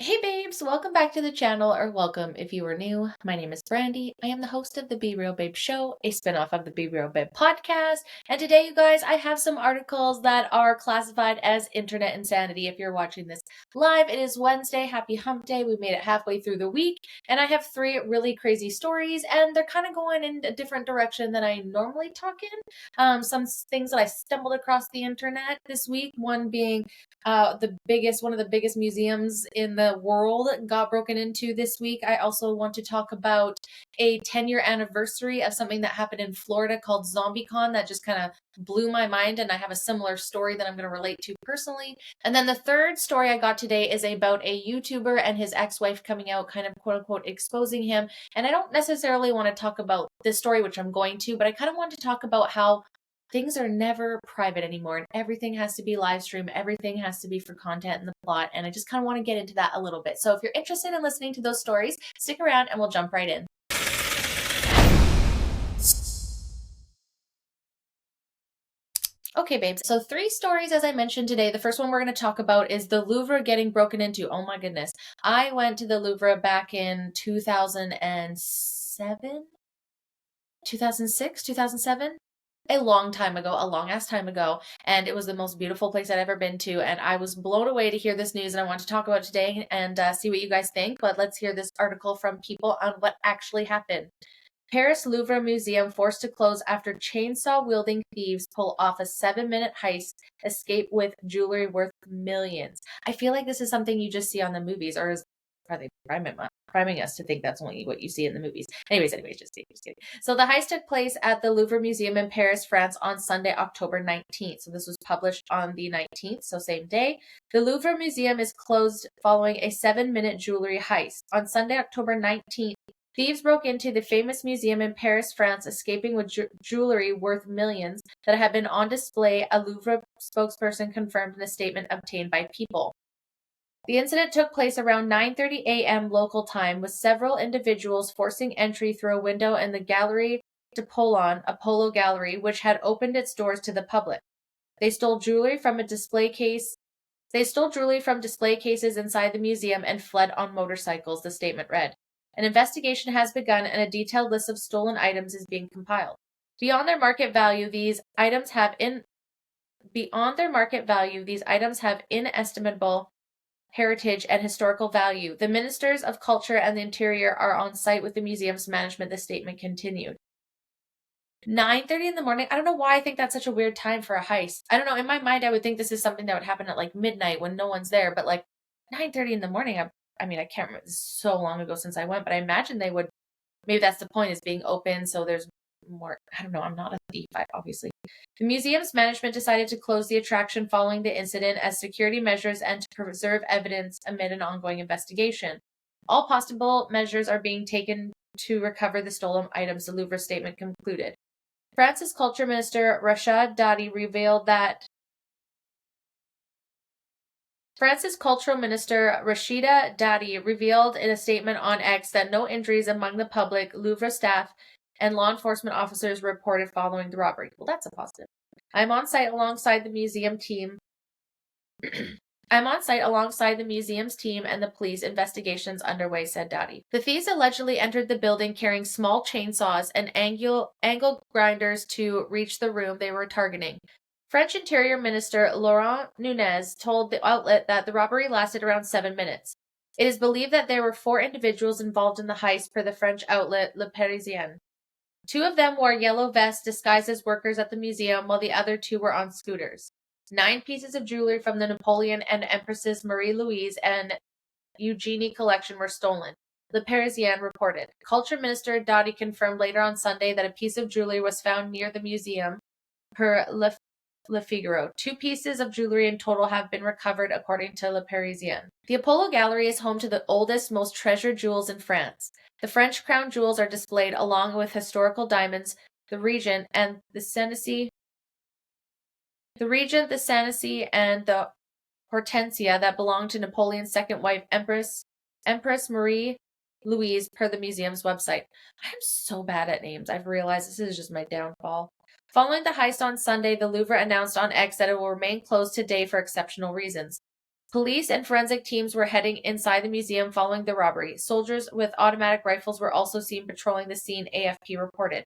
Hey babes, welcome back to the channel, or welcome if you are new. My name is Brandy. I am the host of the Be Real Babe Show, a spinoff of the Be Real Babe podcast. And today, you guys, I have some articles that are classified as internet insanity. If you're watching this live, it is Wednesday. Happy hump day. We made it halfway through the week. And I have three really crazy stories, and they're kind of going in a different direction than I normally talk in. Some things that I stumbled across the internet this week, one being one of the biggest museums in the world got broken into this week. I also want to talk about a 10-year anniversary of something that happened in Florida called ZombieCon that just kind of blew my mind, and I have a similar story that I'm going to relate to personally. And then the third story I got today is about a YouTuber and his ex-wife coming out, kind of quote unquote exposing him. And I don't necessarily want to talk about this story, which I'm going to, but I kind of want to talk about how things are never private anymore, and everything has to be live stream. Everything has to be for content and the plot. And I just kind of want to get into that a little bit. So if you're interested in listening to those stories, stick around and we'll jump right in. Okay, babes. So 3 stories, as I mentioned today. The first one we're going to talk about is the Louvre getting broken into. Oh my goodness. I went to the Louvre back in 2007, 2006, 2007. A long time ago, a long ass time ago, and it was the most beautiful place I'd ever been to, and I was blown away to hear this news, and I want to talk about it today and see what you guys think. But let's hear this article from people on what actually happened. Paris Louvre Museum forced to close after chainsaw-wielding thieves pull off a 7-minute heist, escape with jewelry worth millions. I feel like this is something you just see on the movies, or are they priming us to think that's only what you see in the movies? Anyways, just kidding. So the heist took place at the Louvre Museum in Paris, France on Sunday, October 19th. So this was published on the 19th, so same day. The Louvre Museum is closed following a 7-minute jewelry heist. On Sunday, October 19th, thieves broke into the famous museum in Paris, France, escaping with jewelry worth millions that had been on display, a Louvre spokesperson confirmed in a statement obtained by People. The incident took place around 9:30 a.m. local time, with several individuals forcing entry through a window in the Galerie d'Apollon, Apollo Gallery, which had opened its doors to the public. They stole jewelry from display cases inside the museum and fled on motorcycles, the statement read. An investigation has begun and a detailed list of stolen items is being compiled. Beyond their market value, these items have inestimable heritage and historical value. The Ministers of Culture and the Interior are on site with the museum's management, the statement continued. 9:30 in the morning. I don't know why I think that's such a weird time for a heist. I don't know. In my mind, I would think this is something that would happen at like midnight when no one's there, but like 9:30 in the morning, I mean, I can't remember. This is so long ago since I went, but I imagine they would. Maybe that's the point, is being open, so there's more. I don't know. I'm not a thief, obviously. The museum's management decided to close the attraction following the incident as security measures and to preserve evidence amid an ongoing investigation. All possible measures are being taken to recover the stolen items, the Louvre statement concluded. France's Culture Minister Rashida Dati revealed that France's Cultural Minister Rashida Dati revealed in a statement on X that no injuries among the public, Louvre staff, and law enforcement officers were reported following the robbery. Well, that's a positive. I'm on site alongside the museum's team and the police. Investigations underway, said Dati. The thieves allegedly entered the building carrying small chainsaws and angle grinders to reach the room they were targeting. French Interior Minister Laurent Nunez told the outlet that the robbery lasted around 7 minutes. It is believed that there were 4 individuals involved in the heist, per the French outlet Le Parisien. 2 of them wore yellow vests disguised as workers at the museum, while the other 2 were on scooters. 9 pieces of jewelry from the Napoleon and Empresses Marie-Louise and Eugenie collection were stolen, Le Parisien reported. Culture Minister Dati confirmed later on Sunday that a piece of jewelry was found near the museum, per Le Figaro. 2 pieces of jewelry in total have been recovered, according to Le Parisien. The Apollo Gallery is home to the oldest, most treasured jewels in France. The French crown jewels are displayed along with historical diamonds, the Regent, the Sanssouci, and the Hortensia that belonged to Napoleon's second wife, Empress Marie Louise, per the museum's website. I am so bad at names. I've realized this is just my downfall. Following the heist on Sunday, the Louvre announced on X that it will remain closed today for exceptional reasons. Police and forensic teams were heading inside the museum following the robbery. Soldiers with automatic rifles were also seen patrolling the scene, AFP reported.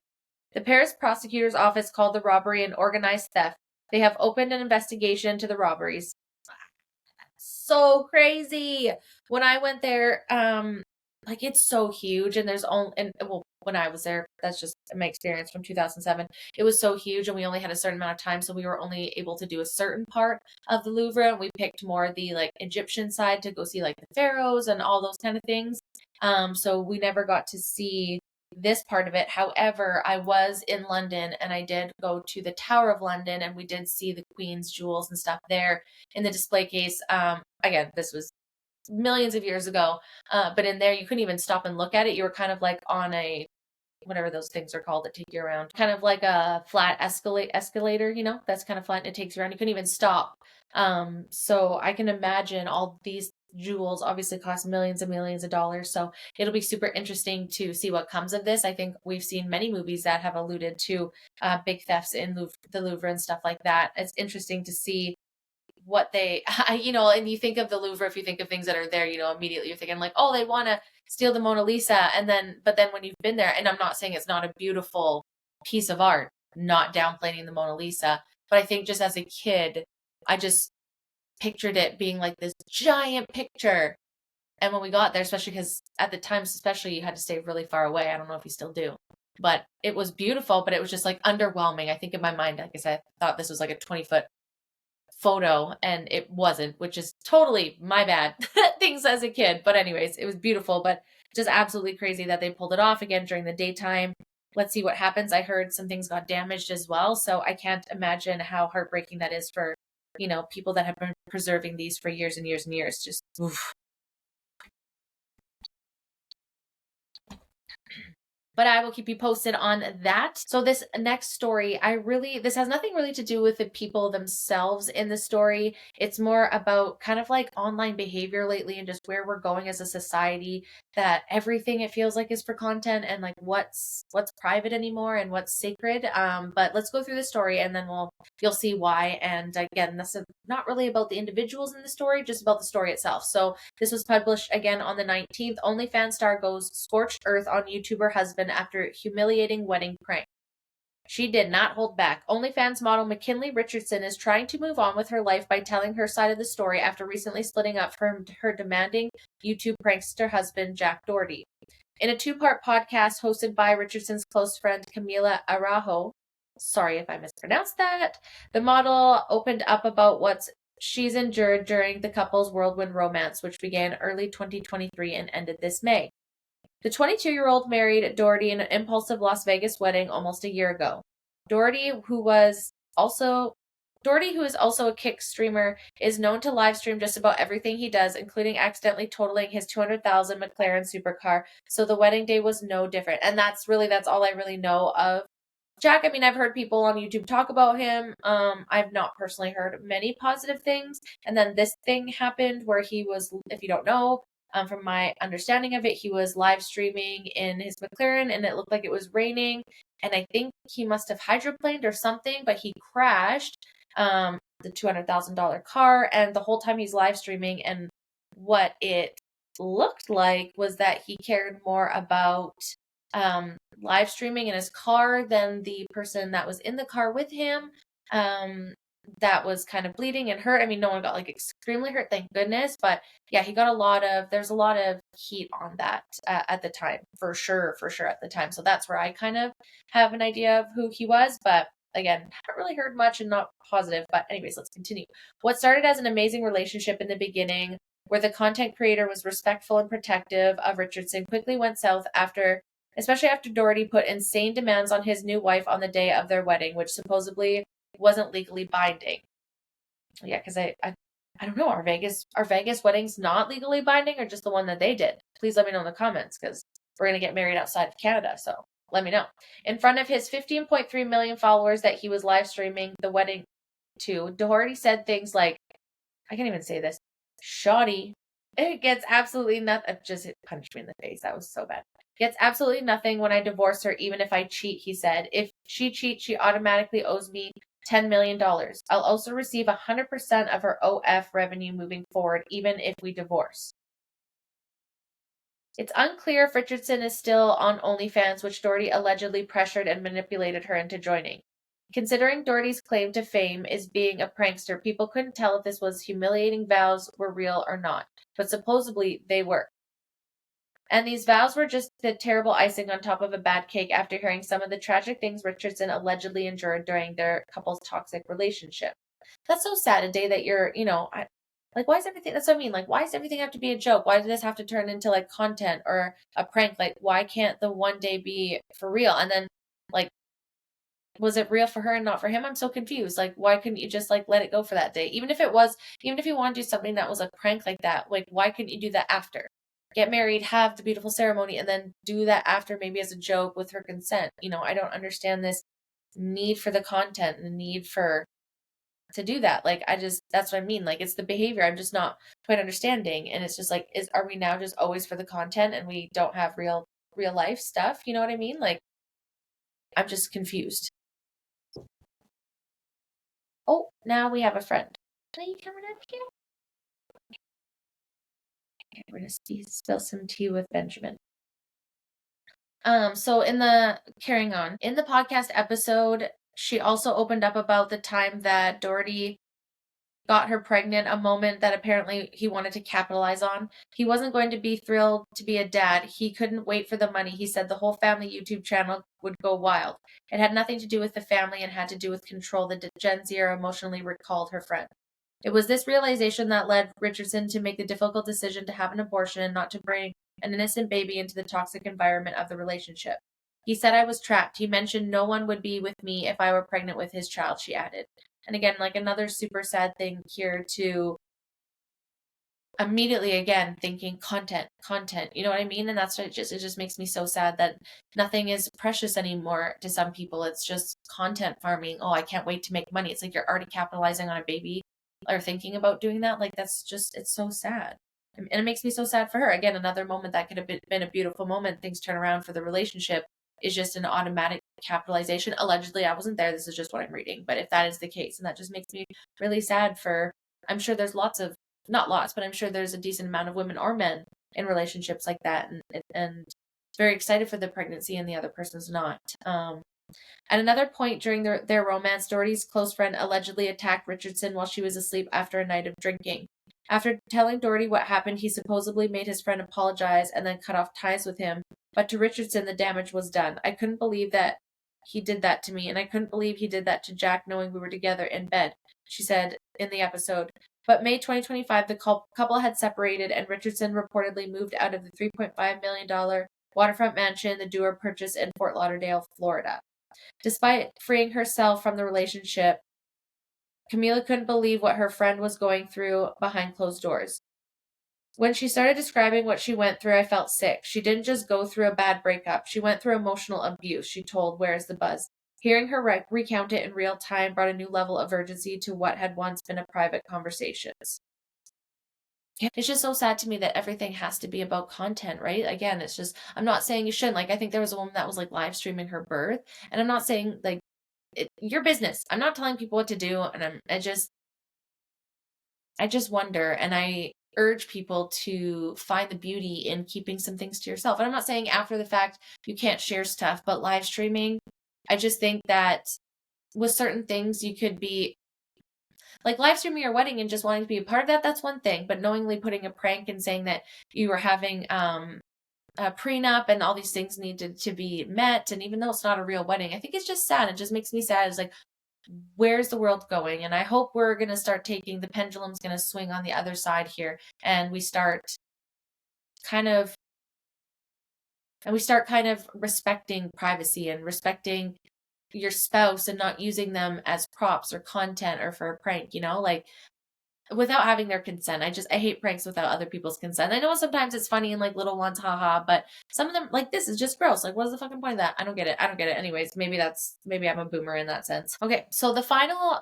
The Paris prosecutor's office called the robbery an organized theft. They have opened an investigation into the robberies. So crazy. When I went there, like it's so huge, and there's only, and well, when I was there, that's just my experience from 2007. It was so huge, and we only had a certain amount of time, so we were only able to do a certain part of the Louvre, and we picked more the like Egyptian side to go see like the pharaohs and all those kind of things. So we never got to see this part of it. However, I was in London and I did go to the Tower of London, and we did see the Queen's jewels and stuff there in the display case. Again, this was millions of years ago, but in there you couldn't even stop and look at it. You were kind of like on a, whatever those things are called that take you around, kind of like a flat escalator, you know, that's kind of flat and it takes you around. You couldn't even stop. So I can imagine all these jewels obviously cost millions and millions of dollars. So it'll be super interesting to see what comes of this. I think we've seen many movies that have alluded to big thefts in the Louvre and stuff like that. It's interesting to see what they, you know, and you think of the Louvre, if you think of things that are there, you know, immediately you're thinking like, oh, they want to steal the Mona Lisa. And then, but then when you've been there, and I'm not saying it's not a beautiful piece of art, not downplaying the Mona Lisa, but I think just as a kid, I just pictured it being like this giant picture. And when we got there, especially because at the time, especially you had to stay really far away. I don't know if you still do, but it was beautiful, but it was just like underwhelming. I think in my mind, like I said, I thought this was like a 20-foot photo and it wasn't, which is totally my bad things as a kid. But anyways, it was beautiful, but just absolutely crazy that they pulled it off again during the daytime. Let's see what happens. I heard some things got damaged as well, so I can't imagine how heartbreaking that is for, you know, people that have been preserving these for years and years and years. Just oof. But I will keep you posted on that. So this next story, this has nothing really to do with the people themselves in the story. It's more about kind of like online behavior lately and just where we're going as a society, that everything it feels like is for content, and like what's private anymore and what's sacred. But let's go through the story and then you'll see why. And again, this is not really about the individuals in the story, just about the story itself. So this was published again on the 19th. OnlyFans star goes scorched earth on YouTuber husband after humiliating wedding prank. She did not hold back. OnlyFans model McKinley Richardson is trying to move on with her life by telling her side of the story after recently splitting up from her demanding YouTube prankster husband, Jack Doherty. In a two-part podcast hosted by Richardson's close friend Camila Araujo, sorry if I mispronounced that, the model opened up about what she's endured during the couple's whirlwind romance, which began early 2023 and ended this May. The 22-year-old married Doherty in an impulsive Las Vegas wedding almost a year ago. Doherty, who is also a Kick streamer, is known to live stream just about everything he does, including accidentally totaling his $200,000 McLaren supercar. So the wedding day was no different. And that's all I really know of Jack. I mean, I've heard people on YouTube talk about him. I've not personally heard many positive things. And then this thing happened where he was, if you don't know, from my understanding of it, he was live streaming in his McLaren and it looked like it was raining. And I think he must have hydroplaned or something, but he crashed the $200,000 car. And the whole time he's live streaming, and what it looked like was that he cared more about live streaming in his car than the person that was in the car with him. That was kind of bleeding and hurt. I mean, no one got like extremely hurt, thank goodness. But yeah, there's a lot of heat on that at the time, for sure at the time. So that's where I kind of have an idea of who he was. But again, haven't really heard much and not positive. But anyways, let's continue. What started as an amazing relationship in the beginning, where the content creator was respectful and protective of Richardson, quickly went south especially after Doherty put insane demands on his new wife on the day of their wedding, which supposedly wasn't legally binding. Yeah, because I don't know, are Vegas weddings not legally binding, or just the one that they did? Please let me know in the comments, because we're going to get married outside of Canada, so let me know. In front of his 15.3 million followers that he was live streaming the wedding to, Doherty said things like, I can't even say this, shoddy. It gets absolutely nothing. Just punched me in the face. That was so bad. Gets absolutely nothing when I divorce her, even if I cheat, he said. If she cheats, she automatically owes me $10 million. I'll also receive 100% of her OF revenue moving forward, even if we divorce. It's unclear if Richardson is still on OnlyFans, which Doherty allegedly pressured and manipulated her into joining. Considering Doherty's claim to fame is being a prankster, people couldn't tell if this was humiliating vows were real or not, but supposedly they were. And these vows were just the terrible icing on top of a bad cake after hearing some of the tragic things Richardson allegedly endured during their couple's toxic relationship. That's so sad, a day that you're, like, why is everything, that's what I mean, like, why does everything have to be a joke? Why does this have to turn into, like, content or a prank? Like, why can't the one day be for real? And then, like, was it real for her and not for him? I'm so confused. Like, why couldn't you just, like, let it go for that day? Even if you want to do something that was a prank like that, like, why couldn't you do that after? Get married, have the beautiful ceremony, and then do that after, maybe as a joke with her consent. I don't understand this need for the content and the need to do that. Like, that's what I mean. Like, it's the behavior I'm just not quite understanding. And it's just like, are we now just always for the content and we don't have real life stuff? You know what I mean? Like, I'm just confused. Oh, now we have a friend. Are you coming up here? Okay, we're gonna spill some tea with Benjamin. So carrying on, in the podcast episode, she also opened up about the time that Doherty got her pregnant, a moment that apparently he wanted to capitalize on. He wasn't going to be thrilled to be a dad. He couldn't wait for the money. He said the whole family YouTube channel would go wild. It had nothing to do with the family and had to do with control, the Gen Zer emotionally recalled her friend. It was this realization that led Richardson to make the difficult decision to have an abortion and not to bring an innocent baby into the toxic environment of the relationship. He said I was trapped. He mentioned no one would be with me if I were pregnant with his child, she added. And again, like, another super sad thing here to immediately again thinking content, you know what I mean? And that's what it just makes me so sad that nothing is precious anymore to some people. It's just content farming. Oh, I can't wait to make money. It's like you're already capitalizing on a baby or thinking about doing that. Like, that's just, it's so sad. And it makes me so sad for her. Again, another moment that could have been a beautiful moment. Things turn around for the relationship is just an automatic capitalization. Allegedly, I wasn't there. This is just what I'm reading. But if that is the case, and that just makes me really sad for, I'm sure there's not lots, but I'm sure there's a decent amount of women or men in relationships like that. And very excited for the pregnancy and the other person's not. At another point during their romance, Doherty's close friend allegedly attacked Richardson while she was asleep after a night of drinking. After telling Doherty what happened, he supposedly made his friend apologize and then cut off ties with him. But to Richardson, the damage was done. I couldn't believe that he did that to me, and I couldn't believe he did that to Jack knowing we were together in bed, she said in the episode. But May 2025, the couple had separated, and Richardson reportedly moved out of the $3.5 million waterfront mansion the duo purchased in Fort Lauderdale, Florida. Despite freeing herself from the relationship, Camila couldn't believe what her friend was going through behind closed doors. When she started describing what she went through, I felt sick. She didn't just go through a bad breakup. She went through emotional abuse, she told Where's the Buzz. Hearing her recount it in real time brought a new level of urgency to what had once been a private conversations. It's just so sad to me that everything has to be about content, right? Again, it's just, I'm not saying you shouldn't. Like, I think there was a woman that was, like, live streaming her birth, and I'm not saying, like, your business. I'm not telling people what to do, and I just wonder, and I urge people to find the beauty in keeping some things to yourself. And I'm not saying after the fact you can't share stuff, but live streaming, I just think that with certain things you could be, like, live streaming your wedding and just wanting to be a part of that, that's one thing. But knowingly putting a prank and saying that you were having a prenup and all these things needed to be met, and even though it's not a real wedding, I think it's just sad. It just makes me sad. It's like, where's the world going? And I hope we're going to start the pendulum's going to swing on the other side here, and we start kind of respecting privacy and respecting your spouse and not using them as props or content or for a prank, like, without having their consent. I hate pranks without other people's consent. I know sometimes it's funny and like little ones, haha, but some of them, like, this is just gross. Like, what is the fucking point of that? I don't get it. Anyways, maybe I'm a boomer in that sense. Okay, so the final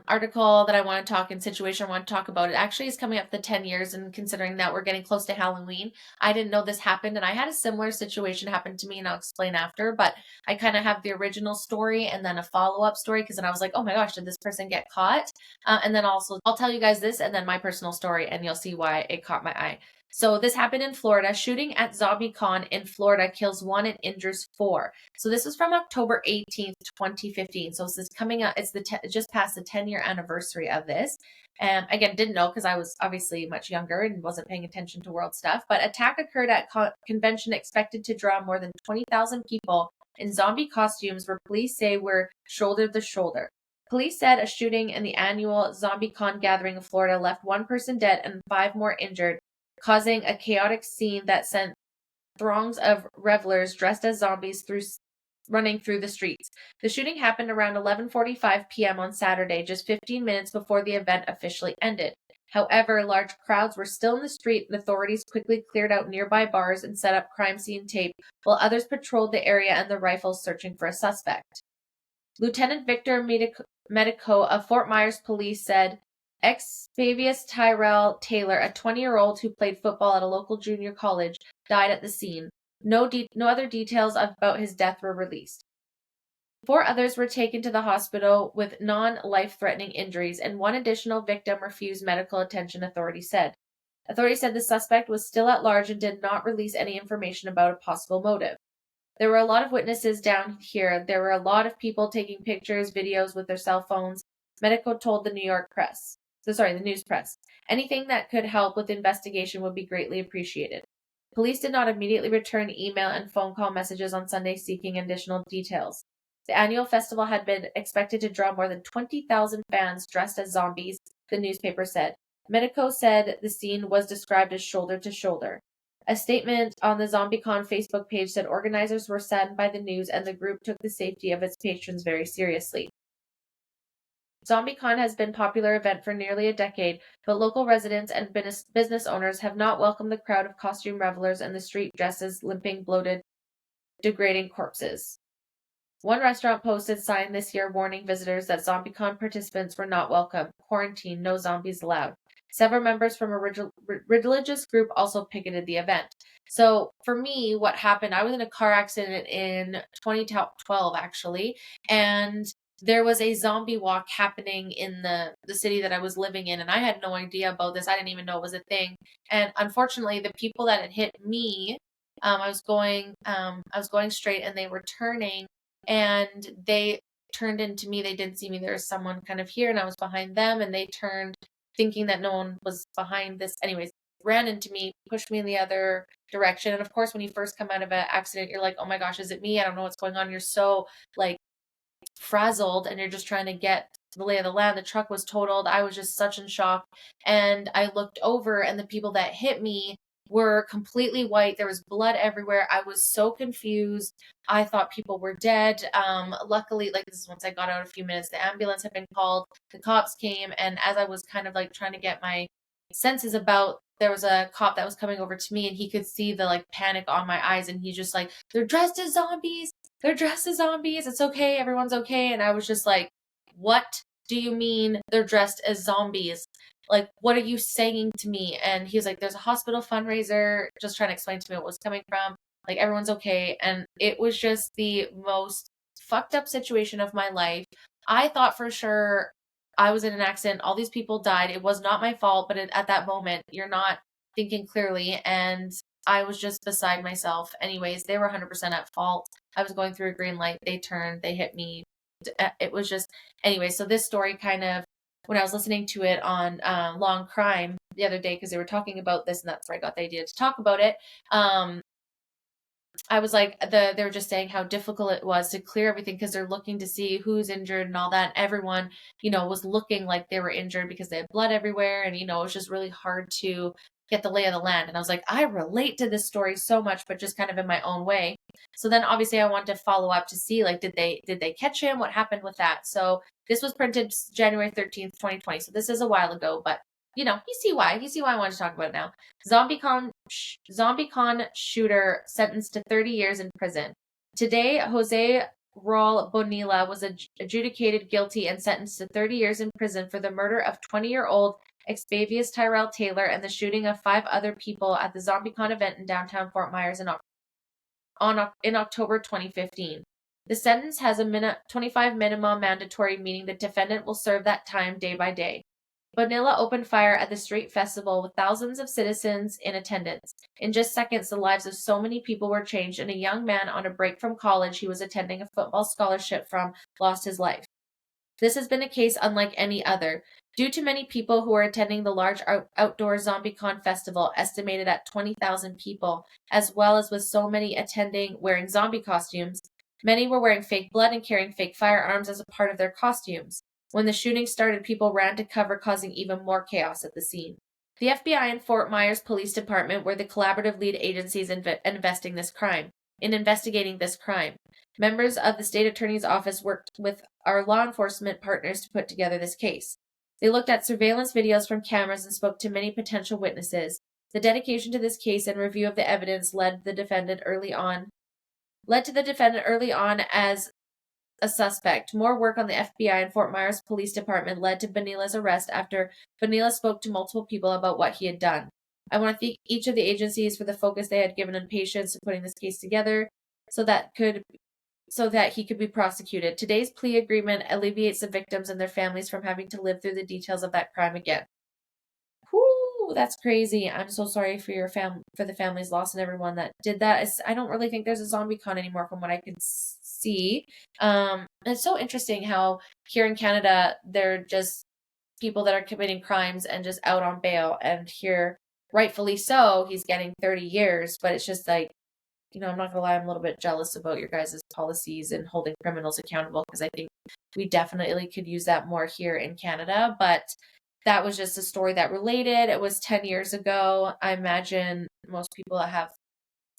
article that I want to talk, and situation I want to talk about, it actually is coming up the 10 years, and considering that we're getting close to Halloween, I didn't know this happened, and I had a similar situation happen to me, and I'll explain after, but I kind of have the original story and then a follow-up story, because then I was like, oh my gosh, did this person get caught? And then also I'll tell you guys this and then my personal story, and you'll see why it caught my eye. So this happened in Florida. Shooting at ZombieCon in Florida kills 1 and injures 4. So this was from October 18th, 2015. So this is coming up. It's just past the 10-year anniversary of this. And again, didn't know because I was obviously much younger and wasn't paying attention to world stuff. But attack occurred at convention expected to draw more than 20,000 people in zombie costumes, where police say were shoulder to shoulder. Police said a shooting in the annual ZombieCon gathering in Florida left 1 person dead and 5 more injured, causing a chaotic scene that sent throngs of revelers dressed as zombies running through the streets. The shooting happened around 11:45 p.m. on Saturday, just 15 minutes before the event officially ended. However, large crowds were still in the street, and authorities quickly cleared out nearby bars and set up crime scene tape, while others patrolled the area and the rifles searching for a suspect. Lieutenant Victor Medico of Fort Myers Police said Xavius Tyrell Taylor, a 20-year-old who played football at a local junior college, died at the scene. No other details about his death were released. 4 others were taken to the hospital with non-life-threatening injuries, and 1 additional victim refused medical attention, authorities said. Authorities said the suspect was still at large and did not release any information about a possible motive. There were a lot of witnesses down here. There were a lot of people taking pictures, videos with their cell phones, Medico told the news press. Anything that could help with the investigation would be greatly appreciated. Police did not immediately return email and phone call messages on Sunday seeking additional details. The annual festival had been expected to draw more than 20,000 fans dressed as zombies, the newspaper said. Medico said the scene was described as shoulder to shoulder. A statement on the ZombieCon Facebook page said organizers were saddened by the news and the group took the safety of its patrons very seriously. ZombieCon has been a popular event for nearly a decade, but local residents and business owners have not welcomed the crowd of costume revelers and the street dresses, limping, bloated, degrading corpses. One restaurant posted sign this year warning visitors that ZombieCon participants were not welcome. Quarantine, no zombies allowed. Several members from a religious group also picketed the event. So for me, what happened, I was in a car accident in 2012, actually, and there was a zombie walk happening in the city that I was living in, and I had no idea about this. I didn't even know it was a thing. And unfortunately, the people that had hit me, I was going straight, and they were turning, and they turned into me. They didn't see me. There was someone kind of here, and I was behind them, and they turned thinking that no one was behind this. Anyways, ran into me, pushed me in the other direction. And of course, when you first come out of an accident, you're like, oh my gosh, is it me? I don't know what's going on. You're so like frazzled, and you're just trying to get the lay of the land. The truck was totaled. I was just such in shock. And I looked over, and the people that hit me were completely white. There was blood everywhere. I was so confused. I thought people were dead. Luckily, like, this is once I got out a few minutes, the ambulance had been called, the cops came, and as I was kind of like trying to get my senses about, there was a cop that was coming over to me, and he could see the like panic on my eyes, and he's just like, they're dressed as zombies. They're dressed as zombies. It's okay. Everyone's okay. And I was just like, what do you mean they're dressed as zombies? Like, what are you saying to me? And he's like, there's a hospital fundraiser, just trying to explain to me what was coming from. Like, everyone's okay. And it was just the most fucked up situation of my life. I thought for sure I was in an accident. All these people died. It was not my fault, but at that moment, you're not thinking clearly. And I was just beside myself. Anyways, they were 100% at fault. I was going through a green light. They turned, they hit me. It was just, anyway, so this story kind of, when I was listening to it on Long Crime the other day, because they were talking about this, and that's where I got the idea to talk about it. I was like, they were just saying how difficult it was to clear everything because they're looking to see who's injured and all that. Everyone, was looking like they were injured because they had blood everywhere. And, it was just really hard to get the lay of the land. And I was like, I relate to this story so much, but just kind of in my own way. So then obviously I wanted to follow up to see, like, did they catch him? What happened with that? So this was printed January 13th, 2020. So this is a while ago, but you see why. You see why I want to talk about it now. ZombieCon shooter sentenced to 30 years in prison. Today, Jose Raul Bonilla was adjudicated guilty and sentenced to 30 years in prison for the murder of 20-year-old Expavius Tyrell Taylor and the shooting of 5 other people at the ZombieCon event in downtown Fort Myers in October 2015. The sentence has a 25 minimum mandatory, meaning the defendant will serve that time day by day. Bonilla opened fire at the street festival with thousands of citizens in attendance. In just seconds, the lives of so many people were changed, and a young man on a break from college he was attending a football scholarship from lost his life. This has been a case unlike any other. Due to many people who are attending the large outdoor ZombieCon festival, estimated at 20,000 people, as well as with so many attending wearing zombie costumes, many were wearing fake blood and carrying fake firearms as a part of their costumes. When the shooting started, people ran to cover, causing even more chaos at the scene. The FBI and Fort Myers Police Department were the collaborative lead agencies in investigating this crime. Members of the state attorney's office worked with our law enforcement partners to put together this case. They looked at surveillance videos from cameras and spoke to many potential witnesses. The dedication to this case and review of the evidence led to the defendant early on as a suspect. More work on the FBI and Fort Myers Police Department led to Bonilla's arrest after Bonilla spoke to multiple people about what he had done. I want to thank each of the agencies for the focus they had given and patience in putting this case together so that he could be prosecuted. Today's plea agreement alleviates the victims and their families from having to live through the details of that crime again. Whoo, that's crazy. I'm so sorry for for the family's loss and everyone that did that. I don't really think there's a ZombieCon anymore from what I can see. It's so interesting how here in Canada, they're just people that are committing crimes and just out on bail. And here, rightfully so, he's getting 30 years. But it's just like, I'm not gonna lie, I'm a little bit jealous about your guys' policies and holding criminals accountable, because I think we definitely could use that more here in Canada. But that was just a story that related. It was 10 years ago. I imagine most people that have,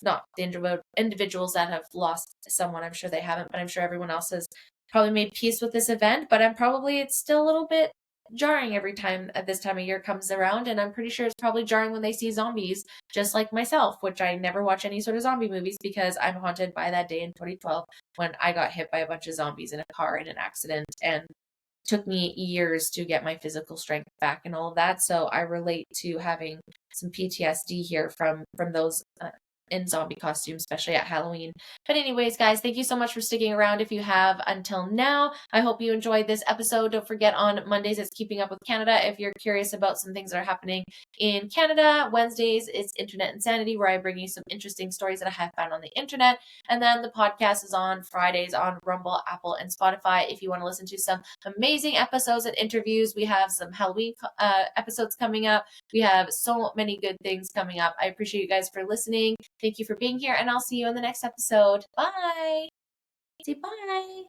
not the individuals that have lost someone, I'm sure they haven't, but I'm sure everyone else has probably made peace with this event. But it's still a little bit jarring every time at this time of year comes around, and I'm pretty sure it's probably jarring when they see zombies, just like myself, which I never watch any sort of zombie movies because I'm haunted by that day in 2012 when I got hit by a bunch of zombies in a car in an accident, and took me years to get my physical strength back and all of that. So I relate to having some PTSD here from those in zombie costumes, especially at Halloween. But anyways, guys, thank you so much for sticking around if you have until now. I hope you enjoyed this episode. Don't forget, on Mondays it's Keeping Up with Canada if you're curious about some things that are happening in Canada. Wednesdays it's Internet Insanity, where I bring you some interesting stories that I have found on the internet. And then the podcast is on Fridays on Rumble, Apple, and Spotify if you want to listen to some amazing episodes and interviews. We have some Halloween episodes coming up. We have so many good things coming up. I appreciate you guys for listening. Thank you for being here, and I'll see you in the next episode. Bye. Say bye.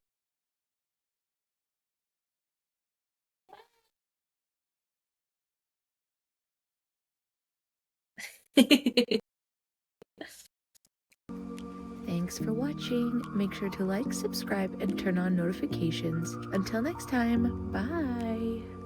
Thanks for watching. Make sure to like, subscribe, and turn on notifications. Until next time, bye.